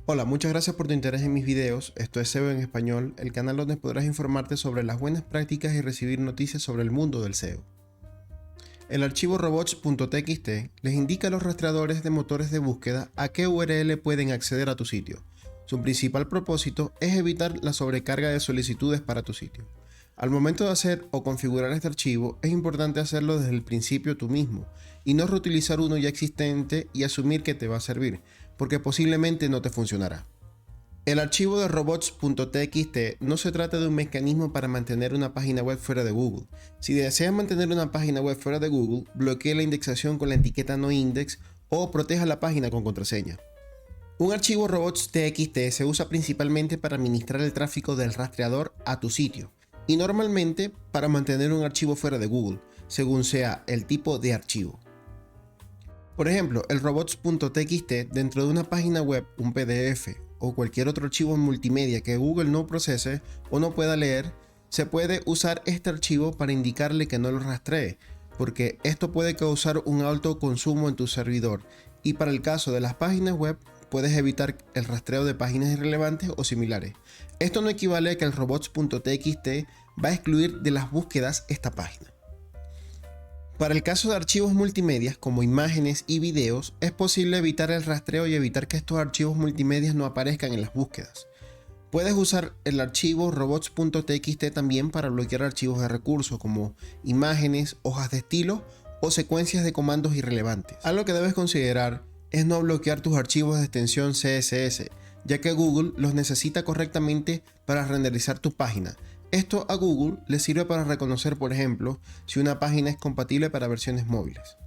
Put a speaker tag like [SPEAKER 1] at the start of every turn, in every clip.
[SPEAKER 1] Hola, muchas gracias por tu interés en mis videos. Esto es SEO en español, el canal donde podrás informarte sobre las buenas prácticas y recibir noticias sobre el mundo del SEO. El archivo robots.txt les indica a los rastreadores de motores de búsqueda a qué URL pueden acceder a tu sitio. Su principal propósito es evitar la sobrecarga de solicitudes para tu sitio. Al momento de hacer o configurar este archivo, es importante hacerlo desde el principio tú mismo y no reutilizar uno ya existente y asumir que te va a servir, porque posiblemente no te funcionará. El archivo de robots.txt no se trata de un mecanismo para mantener una página web fuera de Google. Si deseas mantener una página web fuera de Google, bloquee la indexación con la etiqueta noindex o proteja la página con contraseña. Un archivo robots.txt se usa principalmente para administrar el tráfico del rastreador a tu sitio y normalmente para mantener un archivo fuera de Google, según sea el tipo de archivo. Por ejemplo, el robots.txt dentro de una página web, un PDF o cualquier otro archivo multimedia que Google no procese o no pueda leer, se puede usar este archivo para indicarle que no lo rastree, porque esto puede causar un alto consumo en tu servidor y para el caso de las páginas web puedes evitar el rastreo de páginas irrelevantes o similares. Esto no equivale a que el robots.txt va a excluir de las búsquedas esta página. Para el caso de archivos multimedia como imágenes y videos, es posible evitar el rastreo y evitar que estos archivos multimedia no aparezcan en las búsquedas. Puedes usar el archivo robots.txt también para bloquear archivos de recursos como imágenes, hojas de estilo o secuencias de comandos irrelevantes. Algo que debes considerar es no bloquear tus archivos de extensión CSS, ya que Google los necesita correctamente para renderizar tu página. Esto a Google le sirve para reconocer, por ejemplo, si una página es compatible para versiones móviles.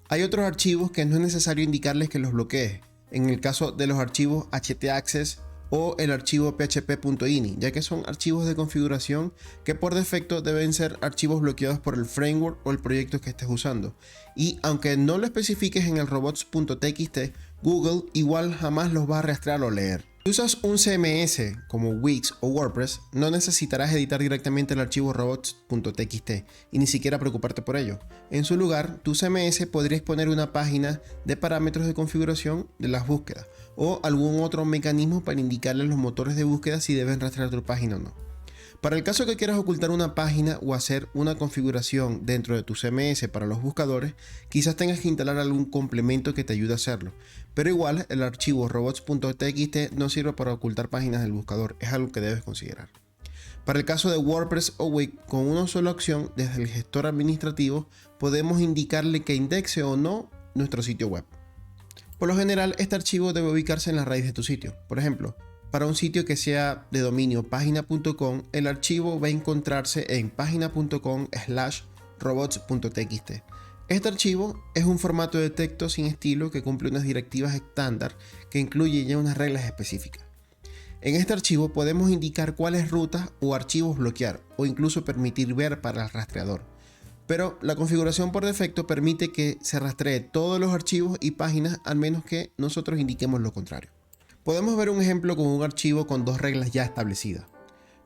[SPEAKER 1] Hay otros archivos que no es necesario indicarles que los bloquees, en el caso de los archivos htaccess o el archivo php.ini, ya que son archivos de configuración que por defecto deben ser archivos bloqueados por el framework o el proyecto que estés usando. Y aunque no lo especifiques en el robots.txt, Google igual jamás los va a rastrear o leer. Si usas un CMS como Wix o WordPress, no necesitarás editar directamente el archivo robots.txt y ni siquiera preocuparte por ello. En su lugar, tu CMS podría exponer una página de parámetros de configuración de las búsquedas o algún otro mecanismo para indicarle a los motores de búsqueda si deben rastrear tu página o no. Para el caso que quieras ocultar una página o hacer una configuración dentro de tu CMS para los buscadores, quizás tengas que instalar algún complemento que te ayude a hacerlo. Pero igual, el archivo robots.txt no sirve para ocultar páginas del buscador, es algo que debes considerar. Para el caso de WordPress o Wix, con una sola opción desde el gestor administrativo, podemos indicarle que indexe o no nuestro sitio web. Por lo general, este archivo debe ubicarse en la raíz de tu sitio. Por ejemplo, para un sitio que sea de dominio página.com, el archivo va a encontrarse en página.com/robots.txt. Este archivo es un formato de texto sin estilo que cumple unas directivas estándar que incluye ya unas reglas específicas. En este archivo podemos indicar cuáles rutas o archivos bloquear o incluso permitir ver para el rastreador. Pero la configuración por defecto permite que se rastree todos los archivos y páginas al menos que nosotros indiquemos lo contrario. Podemos ver un ejemplo con un archivo con dos reglas ya establecidas.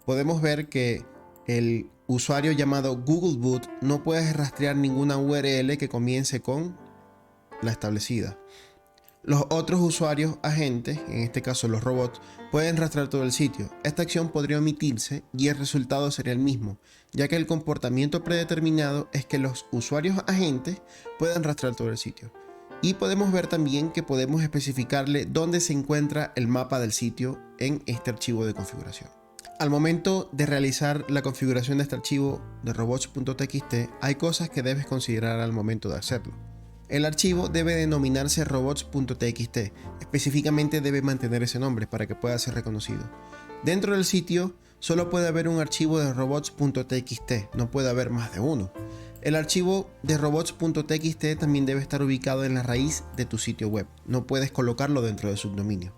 [SPEAKER 1] Podemos ver que el usuario llamado Googleboot no puede rastrear ninguna URL que comience con la establecida. Los otros usuarios agentes, en este caso los robots, pueden rastrear todo el sitio. Esta acción podría omitirse y el resultado sería el mismo, ya que el comportamiento predeterminado es que los usuarios agentes puedan rastrear todo el sitio. Y podemos ver también que podemos especificarle dónde se encuentra el mapa del sitio en este archivo de configuración. Al momento de realizar la configuración de este archivo de robots.txt, hay cosas que debes considerar al momento de hacerlo. El archivo debe denominarse robots.txt, específicamente debe mantener ese nombre para que pueda ser reconocido. Dentro del sitio solo puede haber un archivo de robots.txt, no puede haber más de uno. El archivo de robots.txt también debe estar ubicado en la raíz de tu sitio web, no puedes colocarlo dentro de subdominio.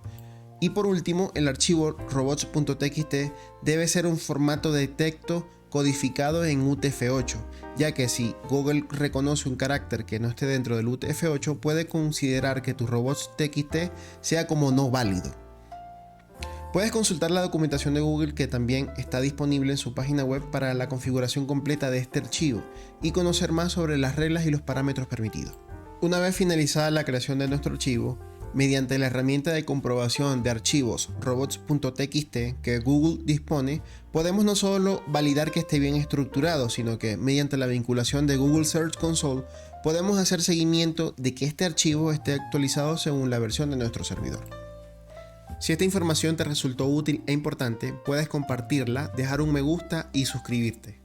[SPEAKER 1] Y por último, el archivo robots.txt debe ser un formato de texto codificado en UTF-8, ya que si Google reconoce un carácter que no esté dentro del UTF-8, puede considerar que tu robots.txt sea como no válido. Puedes consultar la documentación de Google que también está disponible en su página web para la configuración completa de este archivo y conocer más sobre las reglas y los parámetros permitidos. Una vez finalizada la creación de nuestro archivo, Mediante la herramienta de comprobación de archivos robots.txt que Google dispone, podemos no solo validar que esté bien estructurado, sino que mediante la vinculación de Google Search Console podemos hacer seguimiento de que este archivo esté actualizado según la versión de nuestro servidor. Si esta información te resultó útil e importante, puedes compartirla, dejar un me gusta y suscribirte.